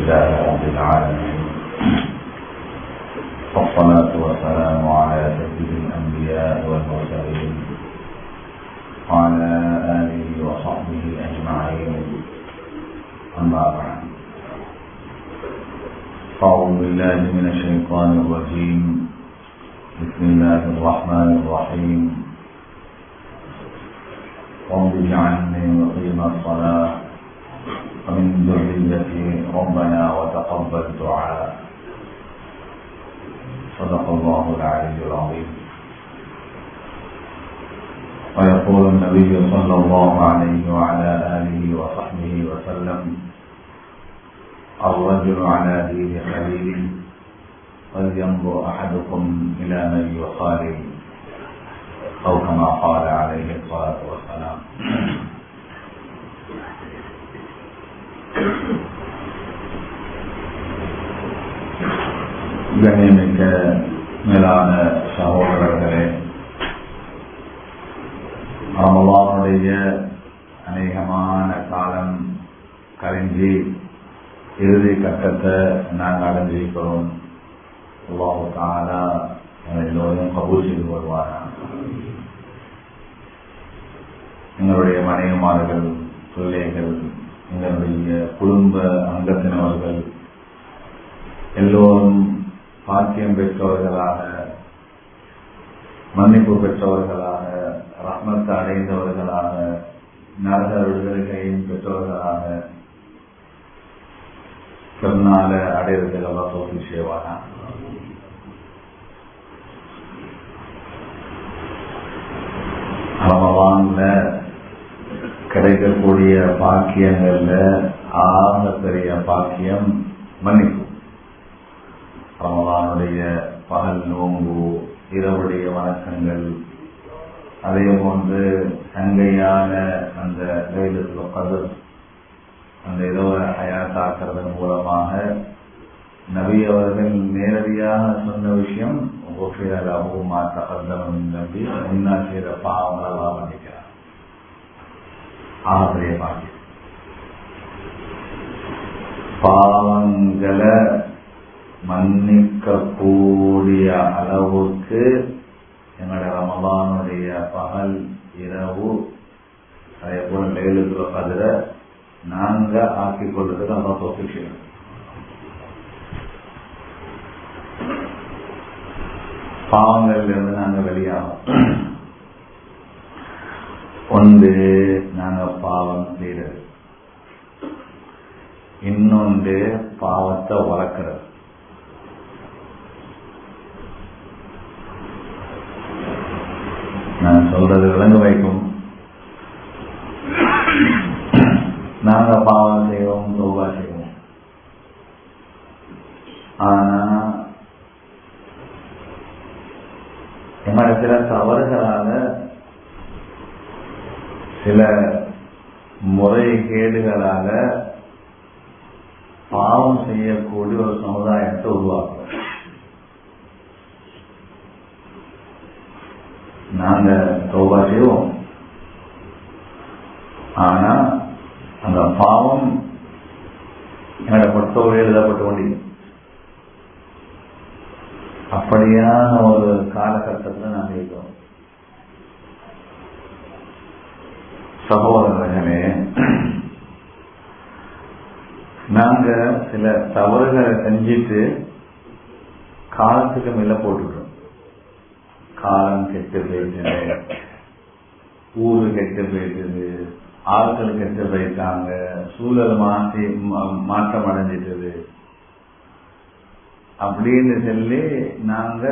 لله رب العالمين، والصلاة والسلام على سيد الأنبياء والمرسلين وعلى آله وصحبه أجمعين. أما بعد، أعوذ بالله من الشيطان الرجيم. بسم الله الرحمن الرحيم. رب اجعلني مقيم الصلاة ومن ذريتي ربنا وتقبل دعاء. صدق الله العلي العظيم. ويقول النبي صلى الله عليه وعلى آله وصحبه وسلم: الرجل على دين خليله فلينظر أحدكم إلى من يخالل، أو كما قال عليه الصلاة والسلام. கண்ணியமிக்க மேலான சகோதரர்களே, ரமலானுடைய அநேகமான காலம் கழிஞ்சி இறுதி கட்டத்தை நாங்கள் அடைஞ்சிருக்கிறோம். அல்லாஹ் தஆலா எல்லோரையும் கபூல் செய்து வருவாரா. எங்களுடைய மனைவிமார்கள், பிள்ளைகள், எங்களுடைய குடும்ப அங்கத்தினவர்கள் எல்லோரும் பாக்கியம் பெற்றவர்களாக, மன்னிப்பு பெற்றவர்களாக, ரஹ்மத்தை அடைந்தவர்களாக, நரக விடுதலையையும் பெற்றவர்களாக பிறநாள அடைவதில் அல்லாஹ் தௌஃபீக் செய்வானா. ரமலான்ல கிடைக்கக்கூடிய பாக்கியங்கள்ல ஆக பெரிய பாக்கியம் மன்னிப்பு. ரமலானுடைய பகல் நோன்பு, இரவுடைய வணக்கங்கள், அதே போன்று சங்கையான அந்த லைலத்துல் கத்ர், அந்த இரவு ஹயாத்தாக்குறதன் மூலமாக நபி அவர்கள் நேரடியாக சொன்ன விஷயம், நம்பி முன்னா செய்த பாவங்களெல்லாம் மன்னிக்கிறார். ஆகப்பெரிய பாக்கியம். பாவங்களை மன்னிக்கக்கூடிய அளவுக்கு எங்களுடைய ரமலானுடைய பகல், இரவு, அதே போல லைலத்துல் கத்ரை நாங்க ஆக்கிக் கொள்றதுக்கு அல்லாஹ் தௌஃபீக் செய்யணும். பாவங்கள்ல இருந்து நாங்க வெளியாகும். ஒன்று நாங்க பாவம் செய்யறது, இன்னொன்று பாவத்தை வளர்க்கிறது. நான் சொல்றது விளங்க வைக்கும். நாங்க பாவம் செய்வோம், தௌபா செய்வோம். ஆனா எங்களோட சில தவறுகளால, சில முறைகேடுகளால பாவம் செய்யக்கூடிய ஒரு சமுதாயத்தை உருவாக்குறோம். நாங்க தௌபா செய்வோம், ஆனா அந்த பாவம் என்னோட பொறுத்தவரை எழுதப்பட்டு கொண்டிருக்கும். அப்படியான ஒரு காலகட்டத்தில் நாங்கள் இருக்கிறோம். சகோதரர்களே, நாங்க சில தவறுகளை செஞ்சிட்டு காலத்துக்கு மேல போட்டுக்கிறோம். காலம் கெட்டு போயிட்டு, ஊரு கெட்டு போயிட்டு, ஆட்கள் கெட்டு போயிட்டாங்க, சூழல் மாற்றம் அடைஞ்சிட்டது அப்படின்னு சொல்லி நாங்க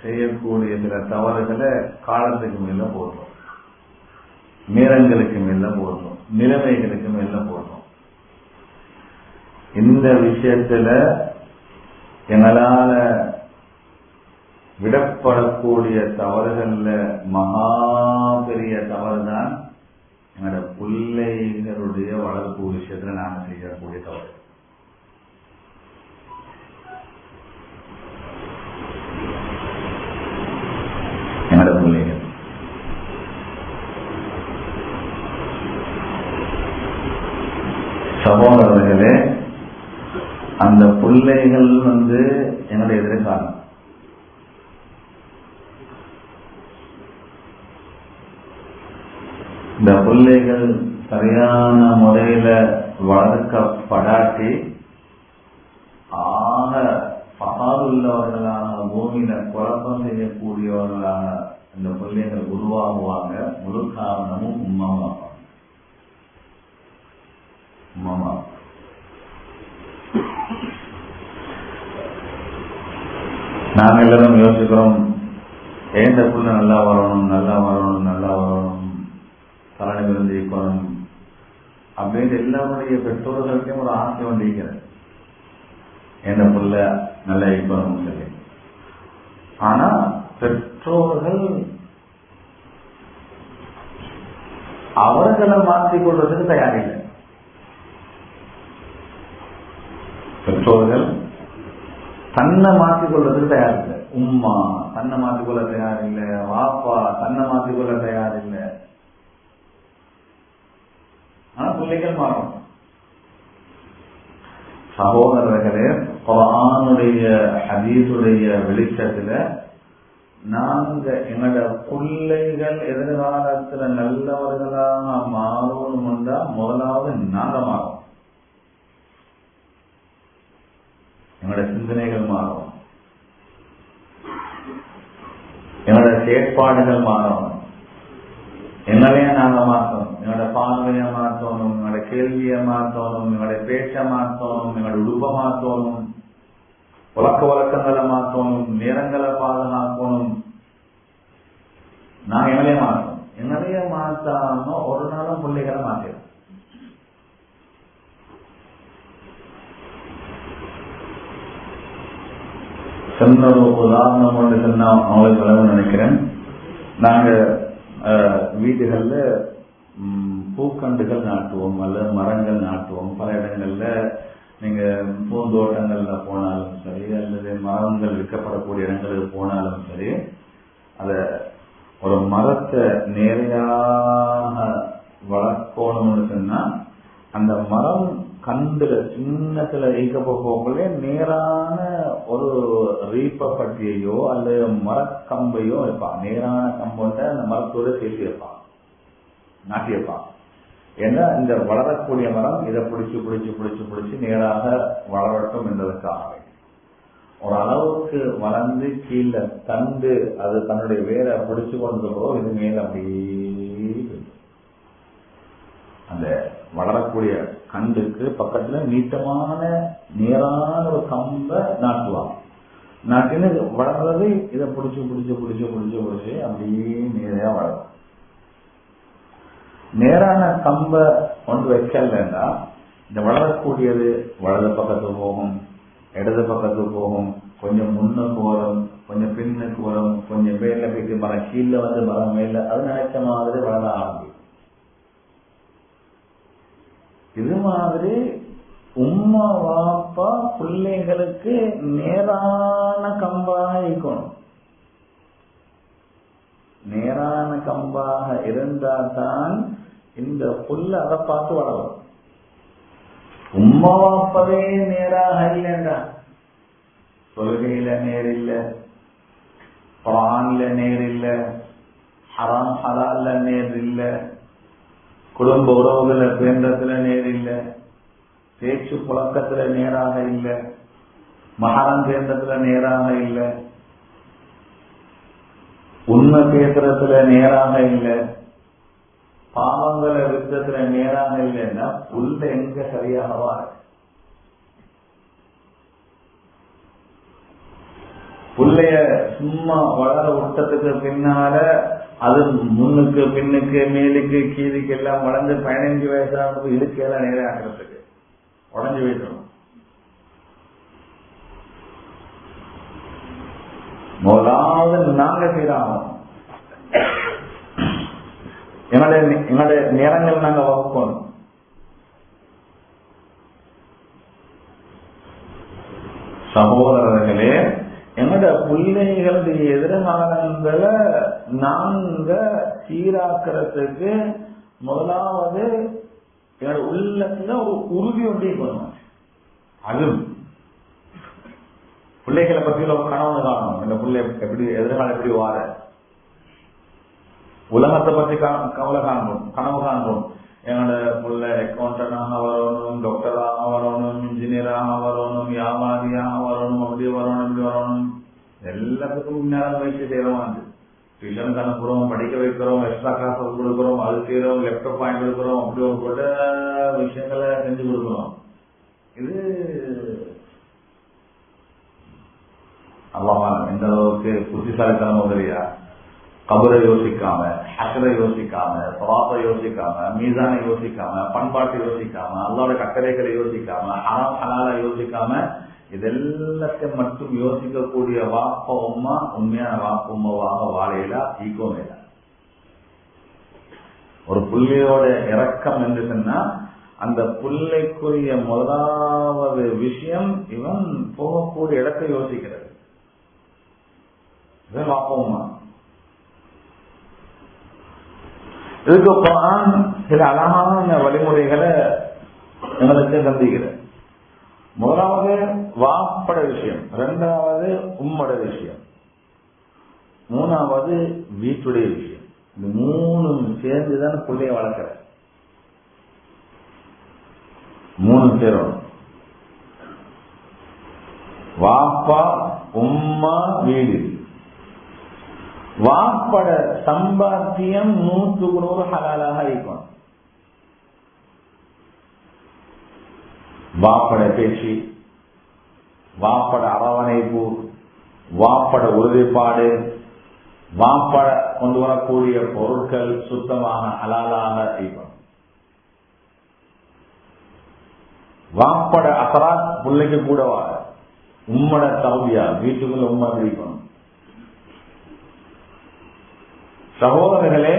செய்யக்கூடிய சில தவறுகளை காலத்துக்கு மேல போடுறோம், நேரங்களுக்கு மேல போடுறோம், நிலைமைகளுக்கு மேல போடுறோம். இந்த விஷயத்துல எங்களால விடப்படக்கூடிய தவறுகள்ல மகா பெரிய தவறுதான் எங்களோட பிள்ளைகளுடைய வளர்ப்பு விஷயத்துல நாம செய்யக்கூடிய தவறு. என்னோட பிள்ளைகள் சகோதரர்களே, அந்த பிள்ளைகள் என்னுடைய எதிர்காலம். இந்த பிள்ளைகள் சரியான முறையில வளர்க்கப்படாட்டி ஆக பகாதுள்ளவர்களான பூமியில குழப்பம் செய்யக்கூடியவர்களான இந்த பிள்ளைகள் உருவாகுவாங்க. முழு காரணமும் உம்மாமா. நாங்க எல்லாரும் யோசிக்கிறோம், ஏந்த புள்ள நல்லா வரணும், நல்லா வரணும், நல்லா வரணும், தலைமை விருந்து இருக்கணும் அப்படின்னு எல்லாருடைய பெற்றோர்களுக்கும் ஒரு ஆசை வந்திருக்கிறது, எந்த புள்ள நல்லா இருக்கணும் சொல்லி. ஆனா பெற்றோர்கள் அவர்களை மாற்றிக் கொள்றதுக்கு தயாரில்லை. பெற்றோர்கள் தன்னை மாற்றிக் கொள்றதுக்கு தயாரில்லை. உம்மா தன்னை மாற்றிக்கொள்ள தயாரில்லை, வாப்பா தன்னை மாற்றிக்கொள்ள தயாரில்லை. ஆனா பிள்ளைகள் மாறும். சகோதரர்களே, குர்ஆனுடைய ஹதீஸுடைய வெளிச்சத்துல நாங்க எங்களோட பிள்ளைகள் எதிர்காலத்துல நல்லவர்களாக மாறணும்னா முதலாவது நாங்க மாறும். எங்களோட சிந்தனைகள் மாறும், எங்களோட செயற்பாடுகள் மாறும். எங்களையே நாங்க மாற்றணும், எங்களோட பார்வையை மாற்றணும், எங்களோட கேள்வியை மாற்றணும், எங்களோட பேச்சை மாற்றணும், எங்களோட உடுப்பை மாற்றணும், பழக்க வழக்கங்களை மாற்றணும், நேரங்களை பாதுகாக்கணும். நான் எங்களையே மாற்றணும். எங்களையே மாற்றாம ஒரு நாளும் பிள்ளைகளை மாற்றிடும். சொன்ன ஒரு உதாரணம் ஒன்று சொன்னா அவங்களுக்கு சொல்லணும்னு நினைக்கிறேன். நாங்க வீடுகள்ல பூக்கண்டுகள் நாட்டுவோம் அல்லது மரங்கள் நாட்டுவோம். பல இடங்கள்ல நீங்க பூந்தோட்டங்கள்ல போனாலும் சரி அல்லது மரங்கள் விற்கப்படக்கூடிய இடங்களுக்கு போனாலும் சரி, அத ஒரு மரத்தை நேரையாக வளர்க்கணும்னு சொன்னா அந்த மரம் கண்டுல சின்னத்துல வைக்கப்போங்களே நேரான ஒரு ரீப்ப பட்டியையோ அல்லது மரக்கம்பையோ வைப்பான். நேரான கம்பொண்ட அந்த மரத்தோட சேர்த்து வைப்பான், நாட்டி வைப்பான். ஏன்னா இந்த வளரக்கூடிய மரம் இதை பிடிச்சு பிடிச்சு பிடிச்சு பிடிச்சு நேராக வளரட்டும் என்பதற்காக ஒரு அளவுக்கு வளர்ந்து கீழே தண்டு அது தன்னுடைய வேரை பிடிச்சு கொண்டதோ இது மேல அப்படியே அந்த வளரக்கூடிய கண்டுக்கு பக்கத்துல நீட்டமான நேரான ஒரு கம்பை நாட்டுவாங்க. நாட்டின்னு வளர்றது இதை பிடிச்சு பிடிச்சு பிடிச்சு பிடிச்சு பிடிச்சு அப்படியே நேரையா வளரும். நேரான கம்பை கொண்டு வைக்கலன்னா இந்த வளரக்கூடியது வலது பக்கத்துக்கு போகும், இடது பக்கத்துக்கு போகும், கொஞ்சம் முன்னுக்கு வரும், கொஞ்சம் பின்னுக்கு வரும், கொஞ்சம் மேல போயிட்டு மரம் கீழே மரம் மேல, அது நினைச்ச மாதிரி வளர ஆரம்பிக்கும். இது மாதிரி உம்மா வாப்பா பிள்ளைகளுக்கு நேரான கம்பாக இருக்கணும். நேரான கம்பாக இருந்தா தான் இந்த புல்ல அதை பார்த்து வளரும். உம்மா வாப்பவே நேராக இல்லைண்டா, தொழுகையில நேர் இல்ல, குர்ஆன்ல நேர் இல்ல, ஹராம் ஹலால்ல நேர் இல்ல, குடும்ப உறவுகளை பேண்டத்துல நேர் இல்ல, பேச்சு புழக்கத்துல நேராக இல்ல, மகரம் பேண்டத்துல நேராக இல்ல, உண்மை பேசுறதுல நேராக இல்ல, பாவங்களை விருத்தத்துல நேராக இல்லைன்னா புல்ல எங்க சரியாகவா? புள்ளைய சும்மா வளர விட்டத்துக்கு பின்னால அது முன்னுக்கு பின்னுக்கு மேலுக்கு கீழுக்கு எல்லாம் வளர்ந்து 15 வயசான இடுக்கையெல்லாம் நேராகிறதுக்கு உடஞ்சு போயிட்டோம். முதலாவது நாங்க செய்யறோம். எங்களுடைய நேரங்கள் நாங்க வகுப்போம். சகோதரர்களே, எங்களோட பிள்ளைகளுடைய எதிர்காலங்களை நாங்க சீராக்கிறதுக்கு முதலாவது என்னோட உள்ளத்துல ஒரு உறுதி ஒன்றே பண்ணுவோம். அது பிள்ளைகளை பத்தி ஒரு கனவு காணும். இந்த பிள்ளை எப்படி எதிர்காலம் எப்படி வார, உலகத்தை பத்தி கவலை காண்போம், கனவு காண்போம். என்னோட பிள்ளை அக்கௌண்டன்டாக வரணும், டாக்டராக வரணும், இன்ஜினியராக வரணும், வியாபாரியாக வரணும், அப்படி வரணும், இப்படி வரணும். எல்லாத்துக்கும் முன்னேற முயற்சி செய்யறோம். டியூஷனுக்கு அனுப்புறோம், படிக்க வைக்கிறோம், எக்ஸ்ட்ரா கிளாஸ் கொடுக்குறோம், அது செய்யறோம், லேப்டாப் வாங்கி கொடுக்குறோம், அப்படி ஒரு கூட விஷயங்களை செஞ்சு கொடுக்குறோம். இது அல்லாஹ் எந்த அளவுக்கு புத்திசாலித்தனம் உதவியா, கபரை யோசிக்காம, ஹக்கரை யோசிக்காம, சவாத்தை யோசிக்காம, மீசானை யோசிக்காம, பண்பாட்டை யோசிக்காம, அல்லாஹ்வுடைய கட்டளைகளை யோசிக்காம, ஹராம் ஹலாலை யோசிக்காம, இதெல்லாத்தையும் மட்டும் யோசிக்கக்கூடிய வாப்ப உம்மா உண்மையான வாப்ப உம்மாவாக வாழையில ஈக்கோம் இல்லை. ஒரு புள்ளையோட இறக்கம் என்று சொன்னா அந்த புள்ளைக்குரிய முதலாவது விஷயம் இவன் போகக்கூடிய இடத்தை யோசிக்கிறது. வாப்ப உம்மா. இதுக்கு குர்ஆன் சில அழகான வழிமுறைகளை எங்களுக்கு தந்திக்கிறது. முதலாவது வாப்பட விஷயம், இரண்டாவது உம்மோட விஷயம், மூணாவது வீட்டுடைய விஷயம். இந்த மூணும் சேர்ந்துதான் பிள்ளைய வளர்க்கிற. மூணு சேரும். வாப்பா, உம்மா, வீடு. வாப்பட சம்பாத்தியம் 100% ஹலாலாக இருக்கும். வாப்பட பேச்சு, வாப்பட அரவணைப்பு, வாப்பட உறுதிப்பாடு, வாப்பட கொண்டு வரக்கூடிய பொருட்கள் சுத்தமாக ஹலாலாக இருக்கும். வாப்பட அசராத் பிள்ளைக்கு கூட வார. உம்மட தௌபியா வீட்டுக்குள்ள உம்மா இருக்கணும். சகோதரர்களே,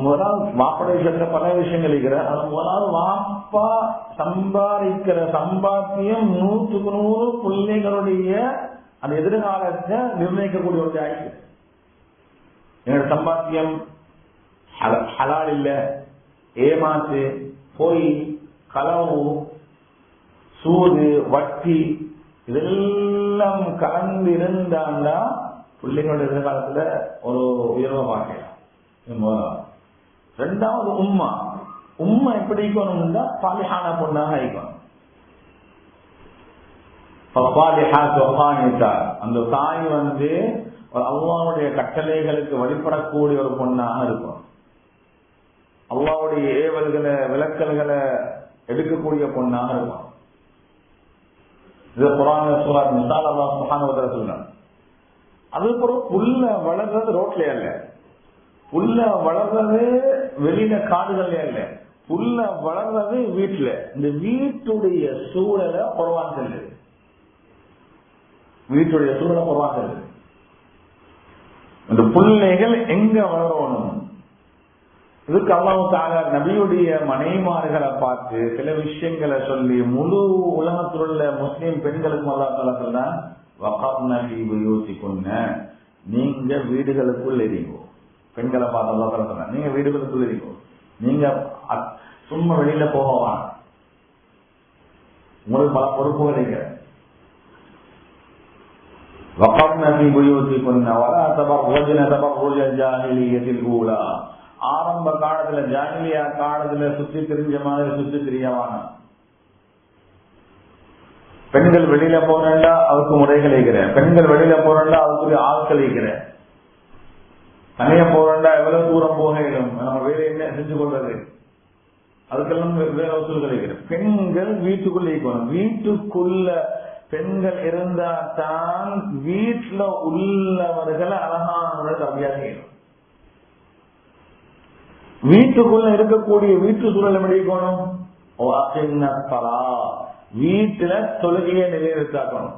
முதலாவது வாப்பட விஷயத்துல பல விஷயங்கள் இருக்கிற. அது முதலாவது வாப்பா சம்பாதிக்கிற சம்பாத்தியம் 100% பிள்ளைகளுடைய அந்த எதிர்காலத்தை நிர்ணயிக்கக்கூடிய ஒரு ஆயிடுச்சு. என்னோட சம்பாத்தியம் ஹலால் இல்ல, ஏமாத்து, பொய், களவு, சூது, வட்டி இதெல்லாம் கலந்து இருந்தாண்டா பிள்ளைங்களோட எதிர்காலத்துல ஒரு உயர்வை பார்க்கலாம். ரெண்டாவது உம்மா. உம்மா எப்படி இருக்கணும்னா சாலிஹான பொண்ணாக இருக்கணும். அந்த தாய் அல்லாஹ்வுடைய கட்டளைகளுக்கு வழிபடக்கூடிய ஒரு பொண்ணாக இருக்கும். அல்லாஹ்வுடைய ஏவல்களை விலக்கல்களை எடுக்கக்கூடிய பொண்ணாக இருக்கும். இது குர்ஆன்ல சூரா நிசால அல்லாஹ் சுப்ஹானஹு வ தஆலா சொல்றார். அதுக்கப்புறம் புல்ல வளர்றது ரோட்ல அல்ல, புல்ல வளர்றது வெளியில காடுகள்ல அல்ல, புல்ல வளர்றது வீட்டுல. இந்த வீட்டுடைய சூழலை குர்ஆன் சொல்லுது. வீட்டுடைய சூழலை குர்ஆன் சொல்லுது. இந்த பிள்ளைகள் எங்க வளரணும்? இதுக்கு அல்லாஹ் தஆலா நபியுடைய மனைவிமார்களை பார்த்து சில விஷயங்களை சொல்லி முழு உலகத்தில் உள்ள முஸ்லிம் பெண்களுக்கு அல்லாஹ் தஆலா சொல்றான், வகர்ன ஃபீ புயூதிகுன்ன, நீங்க வீடுகளுக்குள் இருங்கோ. பெண்களை பார்த்து அல்லாஹ் தஆலா சொல்றான், நீங்க வீடுகளுக்குள் இருங்கோ, நீங்க சும்மா வெளியில போகவா, உங்களுக்கு பல பொறுப்புகள் இருக்கிற. வகர்ன ஃபீ புயூதிகுன்ன வலா தபர்ரஜ்ன தபர்ருஜல் ஜாஹிலிய்யத்தில் ஊலா, ஆரம்ப காலத்துல ஜாஹிலியா காலத்துல சுத்தி திரிஞ்ச மாதிரி சுத்தி திரியவான. பெண்கள் வெளியில போறா அதுக்கு முறைகள் இருக்கிற, பெண்கள் வெளியில போறா அதுக்கு ஆட்கள் இருக்கிற, தனியா போறா எவ்வளவு தூரம் போக இயலும், நம்ம வேலை என்ன செஞ்சு கொள்வது, அதுக்கெல்லாம் வேற வசூல்கள் இருக்கிற. பெண்கள் வீட்டுக்குள்ள இருக்கணும். வீட்டுக்குள்ள பெண்கள் இருந்தா தான் வீட்டுல உள்ளவர்களை அழகான தம்பியாக செய்யணும். வீட்டுக்குள்ள இருக்கக்கூடிய வீட்டு சூழல் எப்படி இருக்கணும்? வீட்டுல தொழுகையை நிலைநிறுத்தாக்கணும்.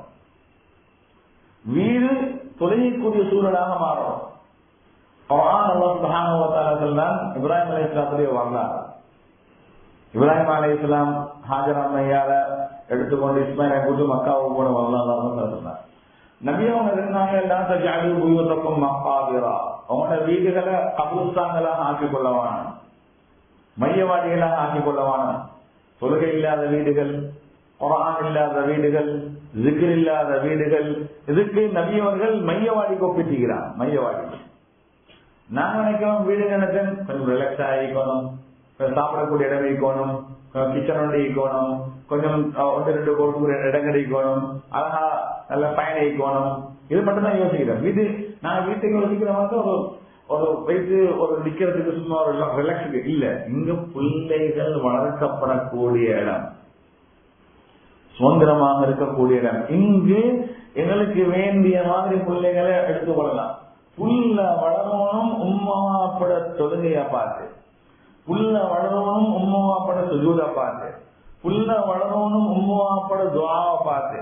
வீடு தொழுகைக்கூடிய சூழலாக மாறணும். இப்ராஹிம் அலைஹிஸ்ஸலாத்துடைய வரலாறு. இப்ராஹிம் அலைஹிஸ்ஸலாம் ஹாஜர் அம்மையார எடுத்துக்கொண்டு இஸ்மாயிலை கூட்டு மக்காவுக்கு போன வரலாறு சொன்னார். நபியவங்க இருந்தாங்க, எல்லாம் தஜஅலு புயூதக்கும் மகாபிரா, அவங்களோட வீடுகளை கபூர்ஸ்தான்களாக ஆக்கிக் கொள்ளவான, மையவாடிகளாக ஆக்கிக் கொள்ளவான. தொழுகை இல்லாத வீடுகள், குர்ஆன் இல்லாத வீடுகள், zikr இல்லாத வீடுகள். இதுக்கு நபி அவர்கள் மையவாடி ஒப்பிட்டுகிறார். மையவாடி நாங்க நினைக்கிறோம் வீடு நினைச்சு கொஞ்சம் ரிலாக்ஸ் ஆகிக்கணும், சாப்பிடக்கூடிய இடம் இருக்கணும், கிச்சனோட இருக்கணும், கொஞ்சம் 1-2 கோடி இடம் கிடைக்கணும், அழகா நல்ல பயன் இருக்கணும். இது மட்டும் தான் யோசிக்கிறேன். வீடு நான் வீட்டுக்கு யோசிக்கிறவங்க ஒரு வயசு ஒரு நிக்கிறதுக்கு சும்மா ஒரு ரிலாக்ஸுக்கு இல்ல. இங்க பிள்ளைகள் வளர்க்கப்படக்கூடிய இடம், சுதந்திரமாக இருக்கக்கூடிய இடம். இங்கு எங்களுக்கு வேண்டிய மாதிரி பிள்ளைகளை எடுத்துக்கொள்ளலாம். புல்ல வளரணும் உம்மாப்பட தொழுகைய பார்த்து, புல்ல வளரணும் உம்மாப்பட சுஜூத பார்த்து, புல்ல வளரணும் உம்மாப்பட துஆவை பார்த்து,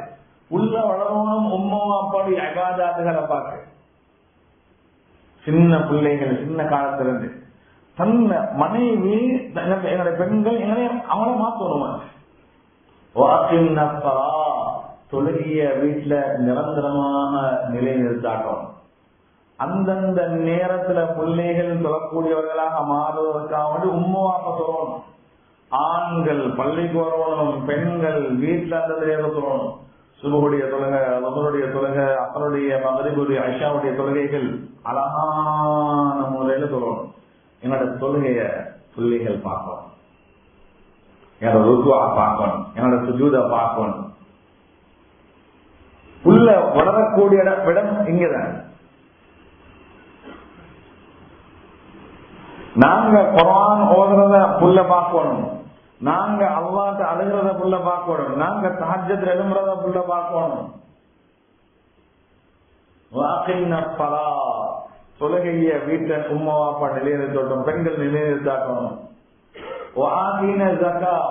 புல்ல வளரணும் உம்மாப்பட இபாதத்துகளை பார்த்து. சின்ன பிள்ளைகள் சின்ன காலத்திலிருந்து தன்ன மனைவி என்னுடைய பெண்கள் அவங்கள மாத்தணும். தொழுகிய வீட்டுல நிரந்தரமாக நிலைநிறுத்தாட்டும். அந்தந்த நேரத்துல பிள்ளைகள் தொழக்கூடியவர்களாக மாறுவதற்காக வேண்டி உம்மாப்பா சொல்லணும். ஆண்கள் பள்ளிக்கு வரணும், பெண்கள் வீட்டுல அந்த நேரம் சொல்லணும். சுபகுடைய தொழுகை, வசனுடைய தொழுகை, அசனுடைய மகரிபுடைய ஐஷாவுடைய தொழுகைகள் அழகான முறையில சொல்லணும். என்னோட தொழுகைய பிள்ளைகள் பார்க்கணும், என்னோட ருக்குவா பார்க்கணும், என்னோட சுஜூத பார்க்கணும். புல்ல வளரக்கூடிய இடம் இங்கதான். நாங்க குர்ஆன் ஓதுறத புல்ல பார்க்கணும், நாங்க அல்லாஹ்ட்ட அழுகிறத புல்ல பார்க்கணும், நாங்க தஹஜ்ஜத் எழும்புறத புல்ல பார்க்கணும். தொழுகைய வீட்டை உம்மா அப்பா நிலைநிறுத்தட்டும், பெண்கள் நிலைநிறுத்தாக்கணும்.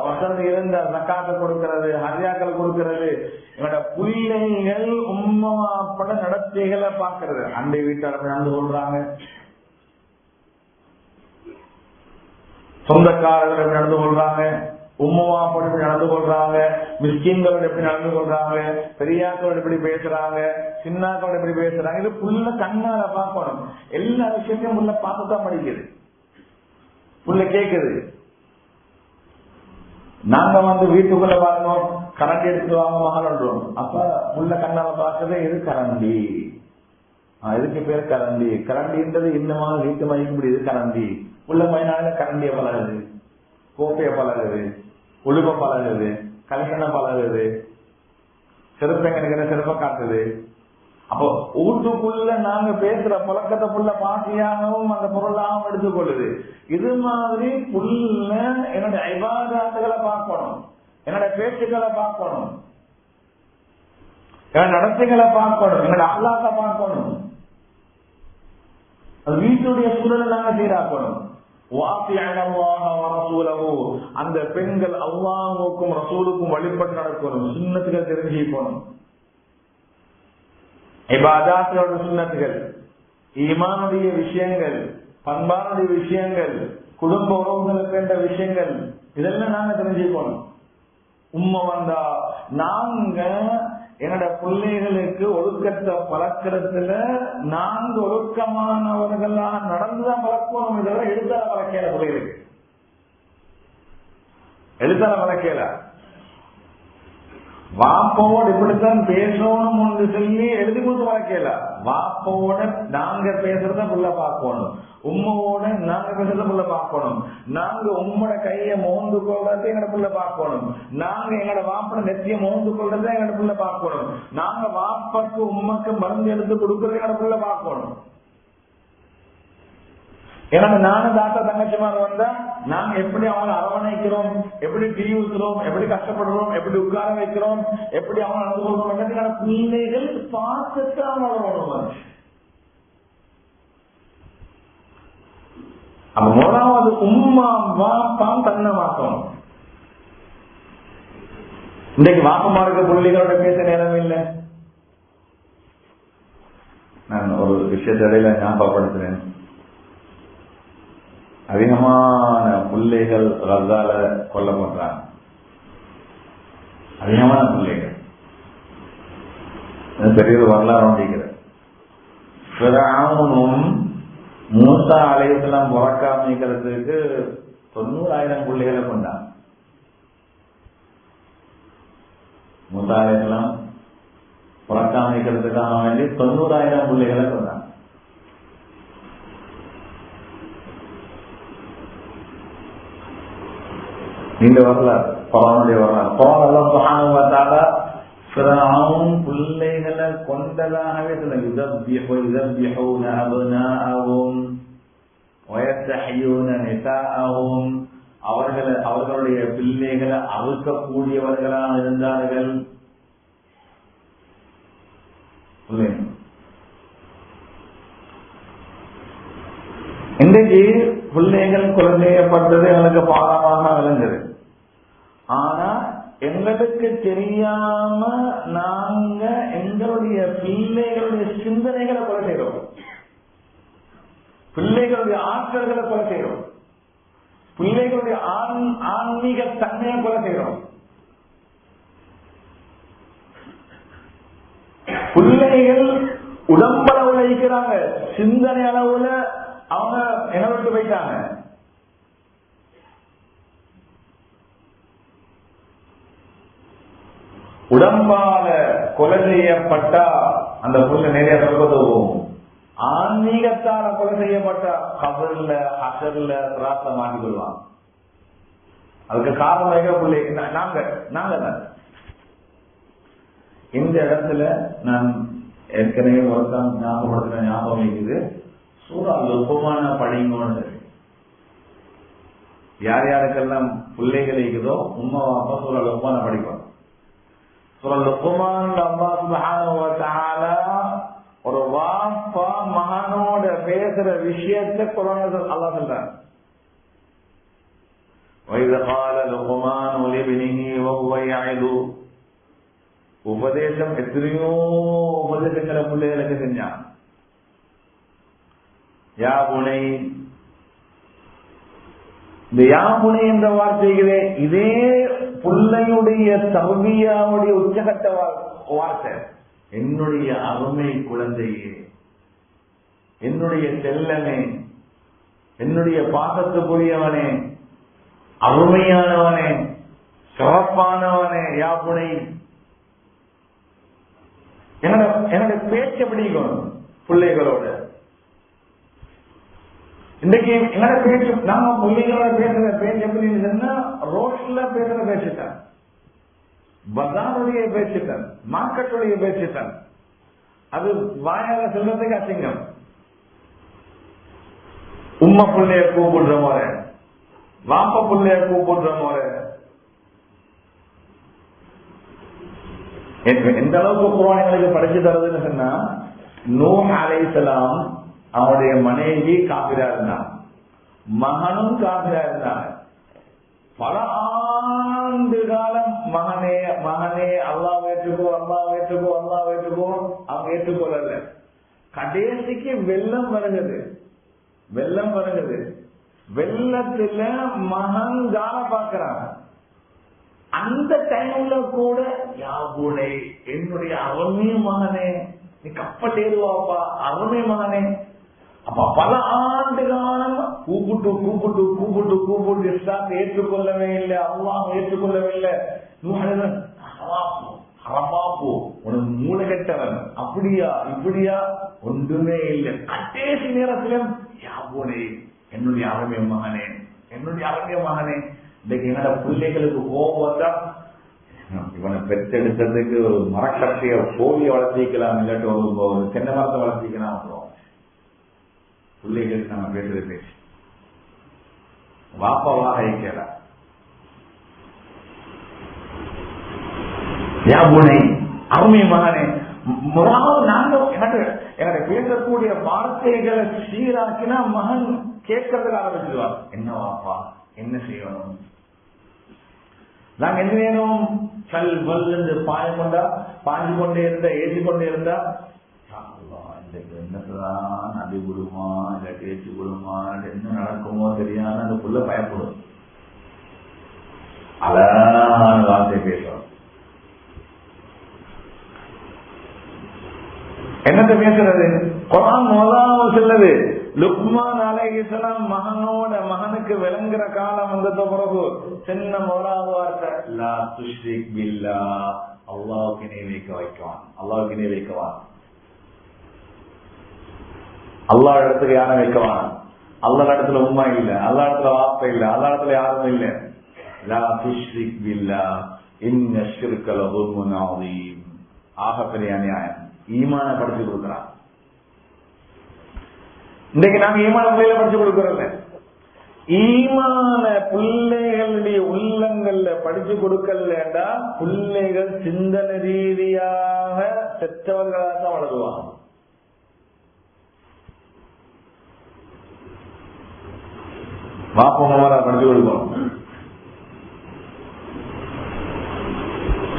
வசதி இருந்த ஜக்காத்தை கொடுக்கிறது, ஹரியாக்கள் கொடுக்கிறது. என்னோட பிள்ளைகள் உம்மா அப்பட நடத்தைகளை பார்க்கறது. அண்டை வீட்டாளர் நடந்து கொள்றாங்க, சொந்தக்காரர்கள் எப்படி நடந்து கொள்றாங்க, உம்மாப்பா எப்படி நடந்து கொள்றாங்க, மிஸ்கின்களோட எப்படி நடந்து கொள்றாங்க, பெரியாக்களோட எப்படி பேசுறாங்க, சின்னாக்களோட எப்படி பேசுறாங்க. இது புள்ள கண்ணால பார்க்கணும். எல்லா விஷயத்தையும் புள்ள பார்த்துதான் படிக்குது, புள்ள கேக்குது. நாங்க வீட்டுக்குள்ள வரணும், கரண்டி எடுத்து வாங்க மகன்றோம். அப்ப புள்ள கண்ணால பார்க்கறது இது கரண்டி. இதுக்கு பேர் கரண்டி. கரண்டின்றது இன்னமான வீட்டு மதிக்க முடியுது கரண்டி. உள்ள பையனால கரண்டிய பழகுது, கோப்பைய பழகுது, உழுப்ப பழகுது, கல்கண்ண பழகுது, செருப்பங்க செருப்ப காட்டுது. அப்போ வீட்டுக்குள்ள நாங்க பேசுற பழக்கத்தை புள்ள பாசியாகவும் அந்த பொருளாகவும் எடுத்துக்கொள்ளுது. இது மாதிரி புள்ள என்னோட இபாதத்துகளை பார்க்கணும், என்னோட பேச்சுக்களை பார்க்கணும், என்னோட நடத்தைகளை பார்க்கணும், என்னோட அல்லாஹ்வை பார்க்கணும். வீட்டுடைய சூழலை நாங்க சீராக்கணும். அந்த பெண்கள் அல்லாஹ்வுக்கும் ரசூலுக்கும் வழிபட்டு நடக்கணும், சுன்னத்துகள் தெரிஞ்சுக்கணும். இபாதத்தோட சுன்னத்துகள், ஈமானுடைய விஷயங்கள், பண்பானுடைய விஷயங்கள், குடும்ப உறவுகளுக்கு என்ற விஷயங்கள், இதெல்லாம் நாங்க தெரிஞ்சுக்கணும். உண்மை வந்தா நாங்க என்னோட பிள்ளைகளுக்கு ஒழுக்கத்தை பழக்கிறதுல நான்கு ஒழுக்கமானவர்களாக நடந்துதான் பழக்கணும். இதெல்லாம் எழுத்தால பழக்கல, பிள்ளைகளுக்கு எழுத்தால பழக்கல. வாப்போட இப்படித்தான் பேசணும் என்று சொல்லி எழுதி கொடுத்து வளர்க்கல. வாப்போட நாங்க பேசுறத புள்ள பார்க்கணும், உம்மோட நாங்க பேசுறத புள்ள பார்க்கணும், நாங்க உம்மோட கைய மோந்து கொள்றத எங்கட புள்ள பார்க்கணும், நாங்க எங்கட வாப்பட நெத்திய மோந்து கொள்றத எங்கட புள்ள பார்க்கணும், நாங்க வாப்பக்கு உம்மக்கு மருந்து எடுத்து கொடுக்கறத எங்கட புள்ள பார்க்கணும். ஏன்னா நானும் தாத்தா தங்கச்சிமார் வந்தா நாங்க எப்படி அவங்களை அரவணைக்கிறோம், எப்படி டீ ஊத்துறோம், எப்படி கஷ்டப்படுறோம், எப்படி உட்கார வைக்கிறோம், எப்படி அவங்க நடந்து கொள்றோம், பிள்ளைகள் பார்த்துதான் வளரணும். அப்ப முதலாவது உம்மா வாப்பாம் தன்னை மாற்றணும். இன்றைக்கு வாப்பமாருக்கு பிள்ளைகளோட பேச நேரம் இல்லை. நான் ஒரு விஷயத்த இடையில ஞாபகப்படுத்துறேன். அதிகமான பிள்ளைகள் ரத்தால கொல்லப்படுறாங்க, அதிகமான பிள்ளைகள். பெரிய வரலாறு ஒன்றிக்கிறது. மூசா அலைஹிஸ்ஸலாம் பிறக்காமிக்கிறதுக்கு 90,000 பிள்ளைகளை கொண்டாங்க. மூசா அலைஹிஸ்ஸலாம் பிறக்காம இருக்கிறதுக்காக வேண்டி 90,000 பிள்ளைகளை கொண்டாங்க. இந்த வரலாறு குர்ஆனுடைய வரலாறு. குர்ஆன் அல்லாஹ் சுப்ஹானஹு வ தஆலா ஃபிரௌன் பிள்ளைகளை கொண்டதாகவே யுதப்பிஹூன அப்னாஅஹும் வயஸ்தஹ்யூன நிசாஅஹும், அவர்களுடைய பிள்ளைகளை அறுக்கக்கூடியவர்களாக இருந்தார்கள். இன்றைக்கு பிள்ளைகள் கொலை செய்யப்பட்டது எங்களுக்கு பாடமாக விளங்குது. ஆனா எங்களுக்கு தெரியாம நாங்க எங்களுடைய பிள்ளைகளுடைய சிந்தனைகளை கொலை செய்யறோம், பிள்ளைகளுடைய ஆற்றல்களை கொலை செய்யறோம், பிள்ளைகளுடைய ஆன்மீக தன்மையை கொலை செய்யறோம். பிள்ளைகள் உடம்பளவுல இருக்கிறாங்க, சிந்தனை அளவுல அவங்க என்ன விட்டு போயிட்டாங்க. உடம்பால கொலை செய்யப்பட்டா அந்த புள்ள நிறைய சொர்க்கத்தை போகும். ஆன்மீகத்தால கொலை செய்யப்பட்ட கபர்ல அசர்ல பிரார்த்த மாட்டிக் கொள்வாங்க. அதுக்கு காரணமாக பிள்ளை நாங்க தான். இந்த இடத்துல நான் ஏற்கனவே ஒருத்தான் ஞாபகப்படுத்தின ஞாபகம் இருக்குது. சூரா லுக்மான படிங்கன்னு யார் யாருக்கெல்லாம் பிள்ளைகள் இருக்குதோ உம்மா வாப்பா சூரா லுக்மான படிப்பாங்க. சூரா லுக்மான் அல்லாஹ் சுப்ஹானஹு வ தஆலா ஒரு வாப்பா மகனோட பேசுற விஷயத்தை குர்ஆன்ல அல்லாஹ் சொல்றான். وَإِذْ قَالَ لُقْمَانُ لِابْنِهِ وَهُوَ يَعِظُهُ, உபதேசம் எத்தனையோ உபதேசங்களை பிள்ளைகளுக்கு செஞ்சான். யா புனை, இந்த யா புனை என்ற வார்த்தைகளே இதே பிள்ளையுடைய தர்பியாவுடைய உச்சகட்ட வார்த்தை. என்னுடைய அருமை குழந்தையே, என்னுடைய செல்லமே, என்னுடைய பாசத்துக்குரியவனே, அருமையானவனே, சிறப்பானவனே, யா புனை. என்னோட பேச்சு பிடிக்கும் பிள்ளைகளோட. இன்னைக்கு என்னோட பேச்சு, நம்ம பிள்ளைகளோட பேசுற பேச்சு எப்படி இருந்ததுன்னா ரோட்ல பேசுற பேச்சுட்டான், பஜாருடைய பேச்சுட்டான், மார்க்கெட்டுடைய பேச்சுட்டான். அது வாயால சொல்றதுக்கு அசிங்கம். உம்மா பிள்ளைய கூப்பிடுற முறை, வாப்ப பிள்ளைய கூப்பிடுற முறை எந்த அளவுக்கு குர்ஆன் எங்களுக்கு படிச்சு தருதுன்னு சொன்னா, நூஹ் அலைஹிஸ்ஸலாம் அவனுடைய மனைவி காபிரா இருந்தாங்க, மகனும் காபிரா இருந்தாங்க. பல ஆண்டு காலம் மகனே மகனே அல்லாஹ் ஏற்றுக்கோ, அல்லாஹ் ஏற்றுக்கோ, அல்லாஹ் ஏற்றுக்கோ, அவங்க ஏற்றுக்கொள்ளல. கடைசிக்கு வெள்ளம் வருகிறது. வெள்ளத்துல மகன் கால பாக்குறாங்க. அந்த டைம்ல கூட யாபுனை, என்னுடைய அருமை மகனே, நீ கப்பட்டேருவாப்பா, அருமை மகனே. அப்ப பல ஆண்டு காலம் கூப்பிட்டு இஸ்லாத்தை ஏற்றுக்கொள்ளவே இல்லை, அல்லாஹ் ஏற்றுக்கொள்ளவே இல்லை. உனக்கு மூளை கெட்டவன், அப்படியா இப்படியா ஒன்றுமே இல்லை. கடைசி நேரத்திலும் யாபுனை, என்னுடைய அருமை மகனே, என்னுடைய அருமை மகனே. இன்னைக்கு என்னோட பிள்ளைகளுக்கு கோபம் தான், இவனை பெற்றெடுக்கிறதுக்கு ஒரு மரக்கட்டைய கோழியை வளர்த்திக்கலாம், இல்லாட்டி ஒரு தென்னை மரத்தை வளர்த்திக்கலாம். அப்புறம் பிள்ளைகளுக்கு நம்ம பேசுறது பேச்சு வாப்பாவாக ஐக்கியல யாபுனை, அருமை மகனே. நாங்க என்னோட பேசக்கூடிய வார்த்தைகளை சீராக்கினா மகன் கேட்கறதுக்கு ஆரம்பிச்சிருவார். என்ன வாப்பா, என்ன செய்யணும், நாங்க என்ன வேணும், கல் வல்லு பாஞ்சு கொண்டே இருந்தா, ஏற்றிக்கொண்டே இருந்தா, என்னதான் நதி விடுமா இல்லாட்டி ஏற்றி விடுமா, என்ன நடக்குமோ தெரியாத அந்த புள்ள பயப்படும். அழகான வார்த்தை பேசும். என்னத்தை பேசுறது? குர்ஆன் முதலாவது சொல்லுது, லுக்மான் அலைஹிஸ்ஸலாம் மகனுக்கு விளங்குற காலம் வந்த பிறகு சின்ன முதலாவது வார்த்தை லா துஷ்ரிக் பில்லாஹ், அல்லாஹ்வுக்கு இணை வைக்கவான். அல்லாஹ்வுக்கு இணை வைக்கவான். அல்லாஹ் இடத்துக்கு யாரும் வைக்கவான். அல்லாஹ் இடத்துல உம்மா இல்ல, அல்லாஹ் இடத்துல வாப்பா இல்ல, அல்லாஹ் இடத்துல யாரும் இல்ல. லா துஷ்ரிக் பில்லாஹ் இன்ன ஷிர்க லظுல்முன் அதீம். ஆக பெரிய அநியாயம். ஈமான படிச்சு கொடுக்கிறான். இன்றைக்கு நாங்க ஈமான பிள்ளைகளை படிச்சு கொடுக்கறோம்ல, ஈமான பிள்ளைகளுடைய உள்ளங்கள்ல படிச்சு கொடுக்கலண்டா பிள்ளைகள் சிந்தனை ரீதியாக செற்றவர்களாக தான் வளருவாங்க. வாப்பமாரா படிச்சு கொடுக்கணும்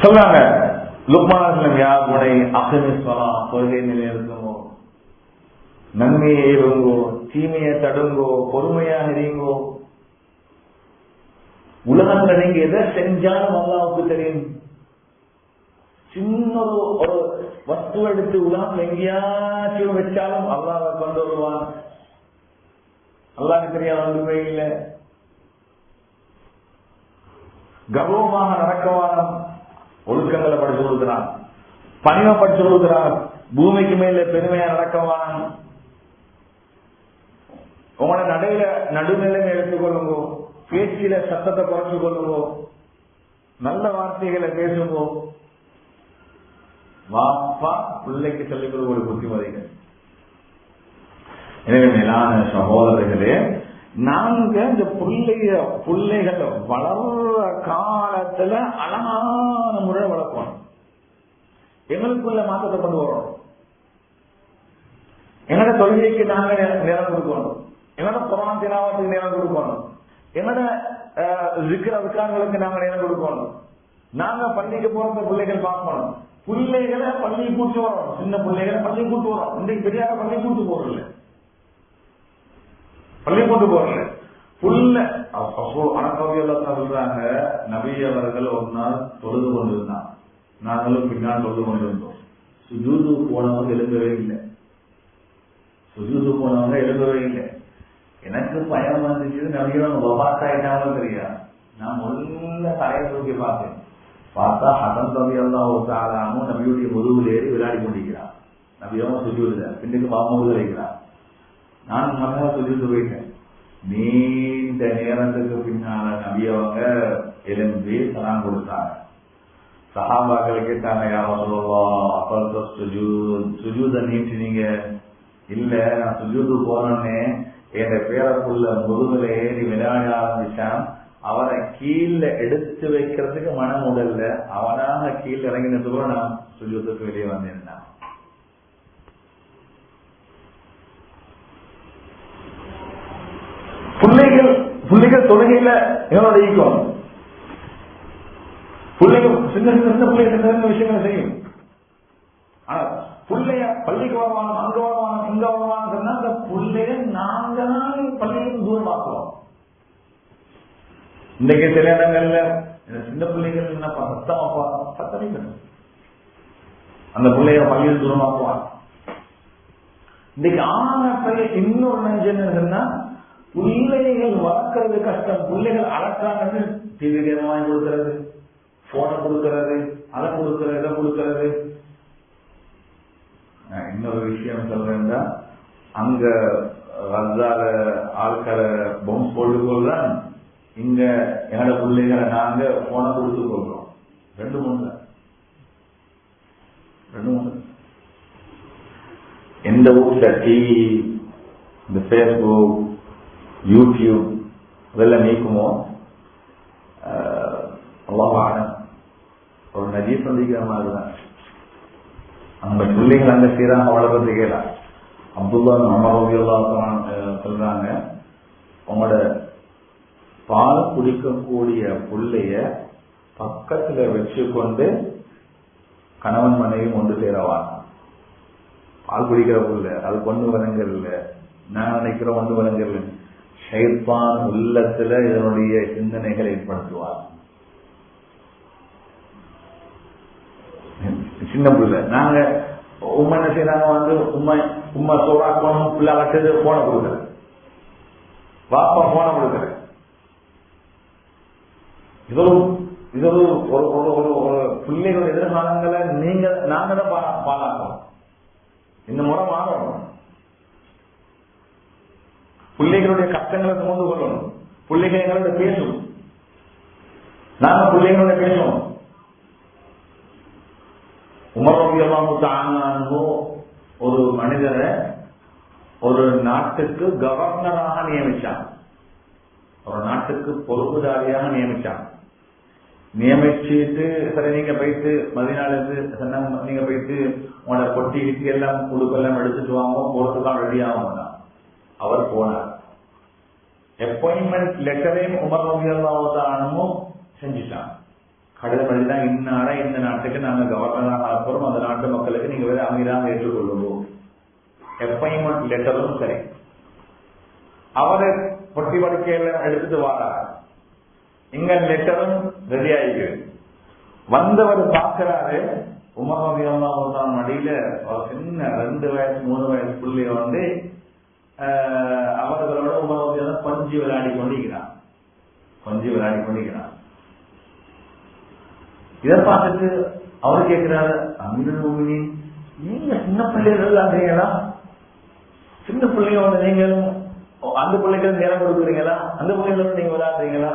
சொல்றாங்க. லுக்மான் யா குணை அகனிஸ்வரா, கொள்கை நிலையிருக்கமோ, நன்மையை இருங்கோ, தீமையை தடுங்கோ, பொறுமையாக இருங்கோ. உலகத்துல நீங்க எதை செஞ்சாலும் அல்லாஹ்வுக்கு தெரியும். சின்ன ஒரு வஸ்து எடுத்து உலகத்துல எங்கேயாச்சும் வச்சாலும் அல்லாஹ்வை கொண்டு வருவான். அல்லாஹ்வுக்கு தெரியாத ஒன்றுமே இல்லை. கர்வமாக நடக்கவான ஒழுக்கங்களை படிச்சு கொடுக்கிறான், பணிவை படிச்சு கொடுக்கிறான். பூமிக்கு மேல பெருமையா நடக்கவான உங்களோட நடுநிலைமை எடுத்துக்கொள்ளுங்கோ, பேச்சில சத்தத்தை குறைச்சு கொள்ளுங்கோ, நல்ல வார்த்தைகளை பேசுங்கோ. வாப்பா பிள்ளைக்கு சொல்லிக் கொடுக்க ஒரு புத்திமதிகள். எனவே மேலான சகோதரர்களே, நாங்க இந்த பிள்ளைகள் வளர்ற காலத்துல அழகான முறை வளர்க்கணும். எங்களுக்குள்ள மாற்றத்தை கொண்டு வரோம். எங்களோட தொழுகைக்கு நாங்க நேரம் கொடுக்கணும், எங்களோட குர்ஆன் திலாவத்துக்கு நேரம் கொடுக்கணும், எங்களோட zikr அதுக்காரங்களுக்கு நாங்க நேரம் கொடுக்கணும். நாங்க பள்ளிக்கு போற பிள்ளைகள் பார்க்கணும். பிள்ளைகளை பள்ளி கூட்டு வரோம், சின்ன பிள்ளைகளை பள்ளி கூட்டு வரோம். இன்றைக்கு பெரியார பள்ளி கூட்டு போறல, பள்ளி கூட்டு போறல புள்ள அனக்கவியெல்லாம் சொல்றாங்க. நபி அவர்கள் ஒரு நாள் தொழுது கொண்டிருந்தாங்க, நாங்களும் பின்னால் தொழுது கொண்டிருந்தோம். சுஜூது போனவங்க எழுந்தவே இல்லை, சுஜூது போனவங்க எழுதவே இல்லை. எனக்கு பயம் வந்துச்சு, நபியோட வபாத்தாயிட்டாலும் தெரியாது. நான் முதல்ல தலையை தூக்கி பார்த்தேன். பார்த்தா ஹசன் ரவி அல்லாஹ் நபியுடைய முதுகுல ஏறி விளையாடி கொண்டிருக்கிறான். நபியோட சுஜூதுல பின்னுக்கு பாம்பு வைக்கிறான். நான் மகா சுஜூது போயிட்டேன். நீண்ட நேரத்துக்கு பின்னால நபியவங்க எழும்பி சலாம் கொடுத்தாங்க. சஹாபாக்கள் கேட்டாங்க, யாரும் சொல்லலாம் அப்ப சுஜூத நீட்டினீங்க? இல்ல, நான் சுஜூது போனோன்னே என் பேரக்குள்ள முதுகுல ஏறி விளையாட ஆரம்பிச்சான். அவனை கீழே எடுத்து வைக்கிறதுக்கு மனம் உடல்ல, அவனாக கீழே இறங்கினதுக்கு நான் சுஜூதுக்கு வெளியே வந்திருந்தான். பிள்ளைகள் தொழுகையில என்னோட ஈக்கும். பிள்ளைகள் சின்ன சின்ன பிள்ளைகள் சின்ன விஷயங்களை செய்யும். ஆனா பிள்ளைய பள்ளிக்கு வருவாங்க, அங்க வருவாங்க, இங்க வருவாங்க சொன்னா அந்த பிள்ளைய நாங்க தான் பள்ளிக்கு தூரமாக்குவோம். இன்றைக்கு சில இடங்கள்ல சின்ன பிள்ளைகள் என்னப்பா சத்தமாப்பா சத்தம், அந்த பிள்ளைய பள்ளியில் தூரமாக்குவாங்க. இன்னைக்கு ஆன இன்னொரு நெஞ்சன்னா பிள்ளைகள் வளர்க்கறது கஷ்டம். பிள்ளைகள் அழக்காங்கன்னு டிவி கேம் வாங்கி கொடுக்கறது, போனை கொடுக்கறது, அதை கொடுக்கறது, இதை கொடுக்கறது. இன்னொரு விஷயம் சொல்றேன்னா, அங்க ரத்தால ஆட்களை பொம்மை போட்டுக்கொள்றான், இங்க என்னோட பிள்ளைகளை நாங்க போனை கொடுத்து கொள்றோம். ரெண்டு மூணு எந்த ஊர்ல டிவி, இந்த பேஸ்புக், யூடியூப் இதெல்லாம் நீக்குமோ அல்லாஹ் ஒரு நஜீ சந்திக்கிற மாதிரிதான். அந்த பிள்ளைகள் அங்க சீராக வளர்றதுக்கேல. அப்துல்லா அமரோகியெல்லாம் சொல்றாங்க, உங்களோட பால் குடிக்கக்கூடிய பிள்ளைய பக்கத்துல வச்சுக்கொண்டு கணவன் மனைவி ஒன்று சேரவாங்க. பால் குடிக்கிற புள்ள அது கொண்டு வரங்கல்ல, நான் நினைக்கிறோம் ஒன்று வரங்கல்ல. ஷைத்தான் உள்ளத்துல இதனுடைய சிந்தனைகளை ஏற்படுத்துவார். சின்ன பிள்ளை நாங்க உண்மை என்ன செய்யறாங்க, வந்து உண்மை சோறாக்கணும், பிள்ளை வச்சது போன கொடுக்குற, வாப்பா போன கொடுக்குற. இது ஒரு பிள்ளைகளோட எதிர்காலங்களை நாங்க தான் பாலாக்கணும். இந்த முறை மாறணும். பிள்ளைகளுடைய கஷ்டங்களை சுமந்து கொள்ளணும். பிள்ளைகள் எங்களோட பேசணும். நாங்க பிள்ளைகளோட பேசணும். உமர் ரலியல்லாஹு தஆலா அன்ஹு ஒரு மனிதரை ஒரு நாட்டுக்கு கவர்னராக நியமிச்சான். ஒரு நாட்டுக்கு பொறுப்புதாரியாக நியமிச்சான். நியமிச்சுட்டு சரி நீங்க போயிட்டு மதினால இருந்து நீங்க போயிட்டு உங்களோட பொட்டி கிட்டி எல்லாம் உடுப்பெல்லாம் எடுத்துட்டு வாங்க, போறதுக்காக ரெடி ஆகும். அவர் போனார். அப்பாயின்மெண்ட் லெட்டரையும் உமர் ரலியல்லாஹு தஆலா செஞ்சுட்டான். கடிதம் எழுதிதான் இன்னார இந்த நாட்டுக்கு நாங்க கவர்னராக அப்புறம் அந்த நாட்டு மக்களுக்கு நீங்க வேற அமீராக ஏற்றுக்கொள்ளுவோம். அப்பாயின்மெண்ட் லெட்டரும் சரி. அவரை பொட்டி படுக்கையில எடுத்துட்டு வாரார். இங்க லெட்டரும் ரெடி ஆயிருக்கு. வந்தவர் பார்க்கிறாரு, உமர் ரலியல்லாஹு தஆலா மடியில ஒரு சின்ன 2 வயசு 3 வயசு பிள்ளைய வந்து அவர்களோட உமர் ரலியல்லாஹு கொஞ்சி விளையாடி கொண்டிருக்கிறான். இதை பார்த்துட்டு அவர் கேட்கிறாரு, அமீருல் முஃமினீன், நீங்க சின்ன பிள்ளைகள் விளையாடுறீங்களா? சின்ன பிள்ளையோட நீங்களும் அந்த பிள்ளைகள் நேரம் கொடுக்குறீங்களா? அந்த பிள்ளைகளோட நீங்க விளையாடுறீங்களா?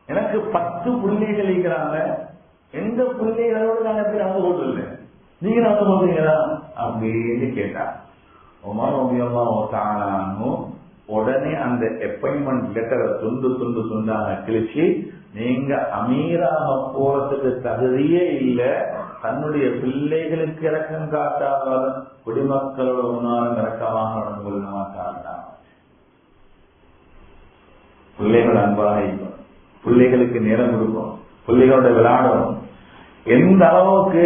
எனக்கு 10 பிள்ளைகள் இருக்கிறாங்க. எந்த பிள்ளைகளோட நாங்க நடந்து கொண்டு நீங்க நடந்து கொள்றீங்களா அப்படின்னு கேட்டா, உமர் ரலியல்லாஹு தஆலா அன்ஹு உடனே அந்த அப்பாயின்மெண்ட் லெட்டரை துண்டாக கிழிச்சு, நீங்க அமீராக போறதுக்கு தகுதியே இல்லை, தன்னுடைய பிள்ளைகளுக்கு இறக்கம் காட்டாத குடிமக்களோட உணாரம் இறக்கமாக நடந்து கொள்ள மாட்டாங்க. பிள்ளைகள் அன்பாக இருக்கும், பிள்ளைகளுக்கு நேரம் கொடுக்கும், பிள்ளைகளோட விளையாடணும். எந்த அளவுக்கு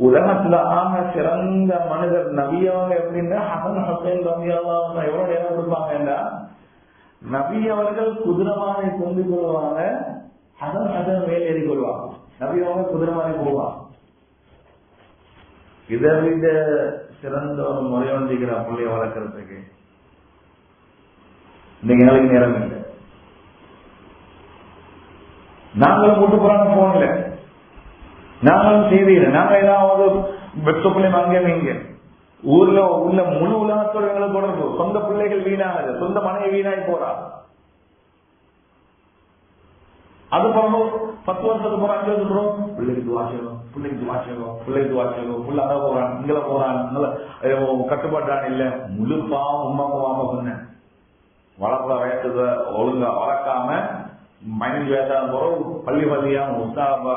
உலகத்துல ஆக சிறந்த மனிதர் நபியவங்க எப்படின்னா ஹசன் ஹுசைன் ரலியல்லாஹு எவ்வளவு நேரம் கொடுப்பாங்கன்னா, நபி அவர்கள் குதிரமானை கொண்டு கொள்வாங்க, ஹசன் மேல் ஏறி கொள்வாங்க. நபி அவங்க குதிரமானை போவாங்க. இதை விட சிறந்த ஒரு முறை வந்திருக்கிற பிள்ளைய வளர்க்கறதுக்கு இன்னைக்கு எங்களுக்கு நேரம் இல்லை. நாங்களும் கூட்டு போறாங்க போன்ல, நாங்களும் செய்தியில நாங்க ஏதாவது வெற்ற பிள்ளைங்க அங்கே நீங்க ஊர்ல உள்ள முழு உலகத்தோட எங்களுக்கு தொடர்பு. சொந்த பிள்ளைகள் வீணாகுது, சொந்த மனைவி வீணாய் போறா. அது போறோம் 10 வருஷத்துக்கு போறோம், 5 வருஷத்துக்கு போறோம், பிள்ளைக்கு துவாச்சலும் புள்ள அதான் போறான், இங்கே போறான், கட்டுப்பாட்டான் இல்ல. முழு பாவம் உமாக்கு வாம சொன்னேன். வளர்ப்புற வயசுக்கு ஒழுங்கா வளர்க்காம 15 வயசான போறோம், பள்ளியா முஸ்தாபா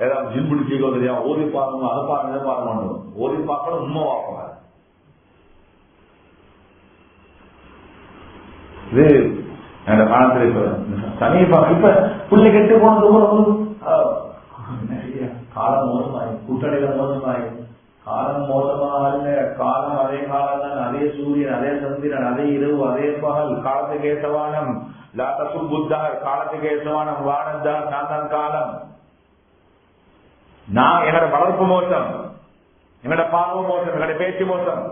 ஏதாவது ஜிம் பிடிச்சிக்கோ தெரியா, ஓதி பார்க்கணும், அதை பாருங்க இதை பார்க்க மாட்டோம். ஓதி பார்க்கணும், உண்மை பார்க்கணும். இது என்னோட காலத்துல சமீபா இப்ப பிள்ளை கெட்டு போனது காலம் மோசமாயி, கூட்டணியில மோசமாயி, காலம் மோசமாக காலம் அதே காலம் தான், அதே சூரியன், அதே சந்திரன், அதே இரவு, அதே பகல், காலத்துக்கு ஏசவானம் லாத்தசுல் புத்தகர், காலத்துக்கு ஏசவானம் வானந்தார், நான் தான் காலம். நான் என்னோட வளர்ப்பு மோசம், என்னோட பார்வை மோசம், என்னோட பேச்சு மோசம்,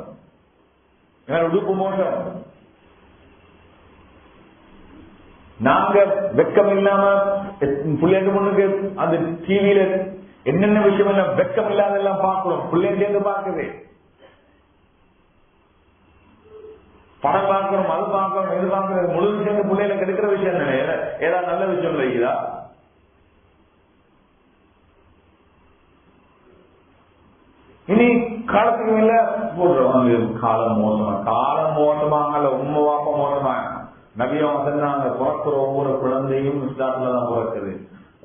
என்னோட உடுப்பு மோசம். நாங்க வெக்கம் இல்லாம பிள்ளைங்க முன்னுக்கு அந்த டிவியில என்னென்ன விஷயம் எல்லாம் வெக்கம் இல்லாத எல்லாம் பார்க்கிறோம். பிள்ளைங்க சேர்ந்து பார்க்குது, படம் பார்க்கிறோம், அது பார்க்கிறோம், இது பார்க்கிறோம். முழு விஷயம் பிள்ளைகளை கெடுக்கிற விஷயம் தானே. ஏதாவது நல்ல விஷயம் இல்லையா? இனி காலத்துக்கு மேல போடுறோம். காலம் மோசமாக உண்மை வாப்ப மோசமாக. நபியம் சொன்னாங்க, பிறக்கிற ஒவ்வொரு குழந்தையும் இஸ்லாத்துல தான் பிறக்குது.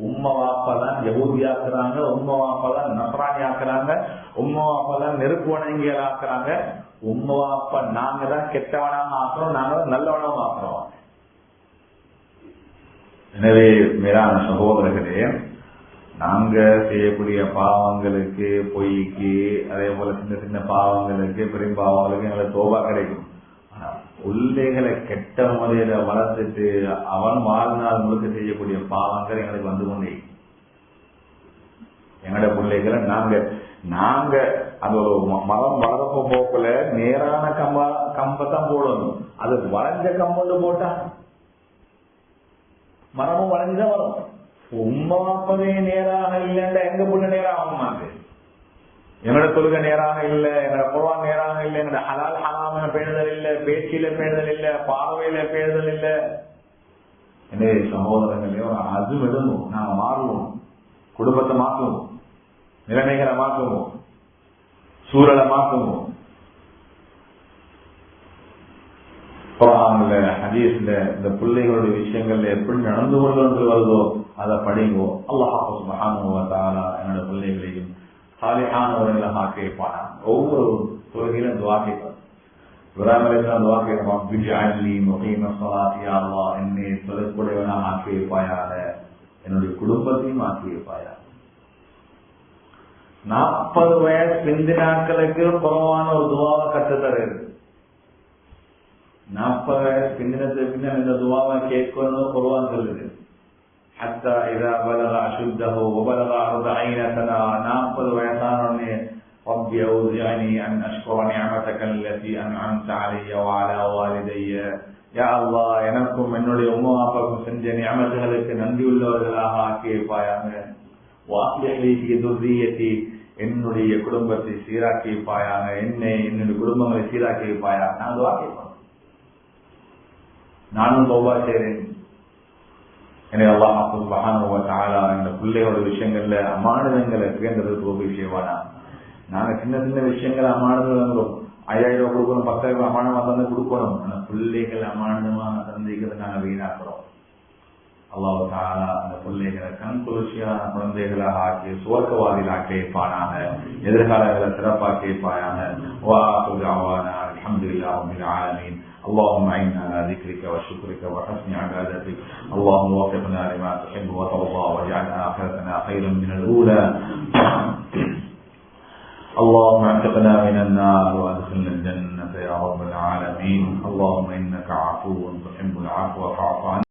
உம்மை வாப்பதான் யஹூதி ஆக்குறாங்க, உம்மை வாப்பதான் நஸ்ரானி ஆக்குறாங்க, உம்மை வாப்பதான் நெருப்பு வணங்கியல் ஆக்குறாங்க. உம்மை வாப்ப நாங்க தான் கெட்டவனாக ஆக்குறோம், நாங்க தான் நல்லவனாக ஆக்குறோம். எனவே மேலான சகோதரர்களே, நாங்க செய்யக்கூடிய பாவங்களுக்கு, பொய்க்கு, அதே போல சின்ன சின்ன பாவங்களுக்கு, பெரிய பாவங்களுக்கு எங்களுக்கு தோபா கிடைக்கும். பிள்ளைகளை கெட்ட முறையில வளர்த்துட்டு அவன் வாழ்நாள் முழுக்க செய்யக்கூடிய பாவங்கள் எங்களுக்கு வந்து கொண்டே. எங்களோட பிள்ளைகளை நாங்க அந்த ஒரு மரம் வளர்ப்ப போக்குல நேரான கம்பத்தான் போடணும். அது வளைஞ்ச கம்பு போட்டா மரமும் வளைஞ்சுதான் வரும். உம்மா அப்பவே நேராக இல்லைன்னா எங்க புள்ள நேராகும் அது. எங்கட தொழுகை நேராக இல்லை, எங்கட குர்ஆன் நேராக இல்லை, எங்கட ஹலால் ஹராம பேணுதல் இல்லை, பேச்சில பேணுதல் இல்லை, பார்வையில பேணுதல் இல்லை. எனவே சகோதரர்களே, ஒரு அஜும் எடுவோம், நாங்க மாறுவோம், குடும்பத்தை மாற்றுவோம், நிலைமைகளை மாற்றுவோம், சூழலை மாற்றுவோம். குர்ஆன்ல ஹதீஸ்ல இந்த பிள்ளைகளுடைய விஷயங்கள்ல எப்படி நடந்து கொள்வது வருதோ அதை படிங்கோ. அல்லாஹ் சுப்ஹானஹு வ தஆலா என்னோட பிள்ளைகளையும் சாலிஹானவர்களாக ஆக்கியிருப்பானா. ஒவ்வொரு தொழுகையிலும் துஆ கேட்பார். இப்ராஹிம் அலைஹிஸ்ஸலாம் துஆ கேட்பான், பிஜஅலி முகீம ஸலாத்தி யா அல்லாஹ், என்னை தொழுகையுடையவனாக ஆக்கியிருப்பாயாக, என்னுடைய குடும்பத்தையும் ஆக்கியிருப்பாயாக. 40 வயசு பிந்தினாக்களுக்கு குர்ஆன் ஒரு துஆவை கற்றுத்தருது. 40 வயசு பிந்தினத்துக்கு பின்னால் இந்த துஆவை கேட்கணும் குர்ஆன் சொல்லுது. حتى إذا بلغ أشده وبلغ 40 سنة 40 வயசானே رب أوزعني أن أشكر نعمتك التي أنعمت علي وعلى والدي. يا الله, எனக்கும் என்னுடைய உம்மா அப்பாவுக்கும் செஞ்ச நியமத்துகளுக்கு நன்றியுள்ளவர்களாக ஆக்கியிருப்பாயாக. وأصلح لي في ذريتي, என்னுடைய குடும்பத்தை சீராக்கி வைப்பாயாக, என்னுடைய குடும்பங்களை சீராக்கி வைப்பாயாக. நான் துஆ கேட்பேன், நானும் தௌபா செய்றேன். எனவே அல்லாஹ் சுப்ஹானஹு வ தஆலா இந்த பிள்ளையோட விஷயங்கள்ல அமானுதங்களை பேர்ந்தெடுத்து உதவி செய்வானா. நாங்க சின்ன சின்ன விஷயங்கள் அமானுதம் வாங்குறோம், 5000 ரூபாய் கொடுக்கணும், 10,000 அமானமா தந்து கொடுக்கணும். ஆனா பிள்ளைகள் அமானுதமாக தந்திக்கிறது நாங்க வீணாக்குறோம். அல்லாஹ் தஆலா அந்த பிள்ளைகளை கண் குளிர்ச்சியான குழந்தைகளாக ஆக்கி சுவர்க்கவாதிகள் ஆக்கியிருப்பானாக, எதிர்காலங்களை சிறப்பாக்கி இருப்பாயாக. வஆகிரு தஅவானா அல்ஹம்துலில்லாஹி ரப்பில் ஆலமீன். اللهم اعنا على ذكرك وشكرك وحسن عبادتك. اللهم وفقنا لما تحب وترضى واجعل آخرتنا خيرا من الأولى. اللهم اعتقنا من النار وادخلنا الجنة يا رب العالمين. اللهم إنك عفو تحب العفو فاعف عنا.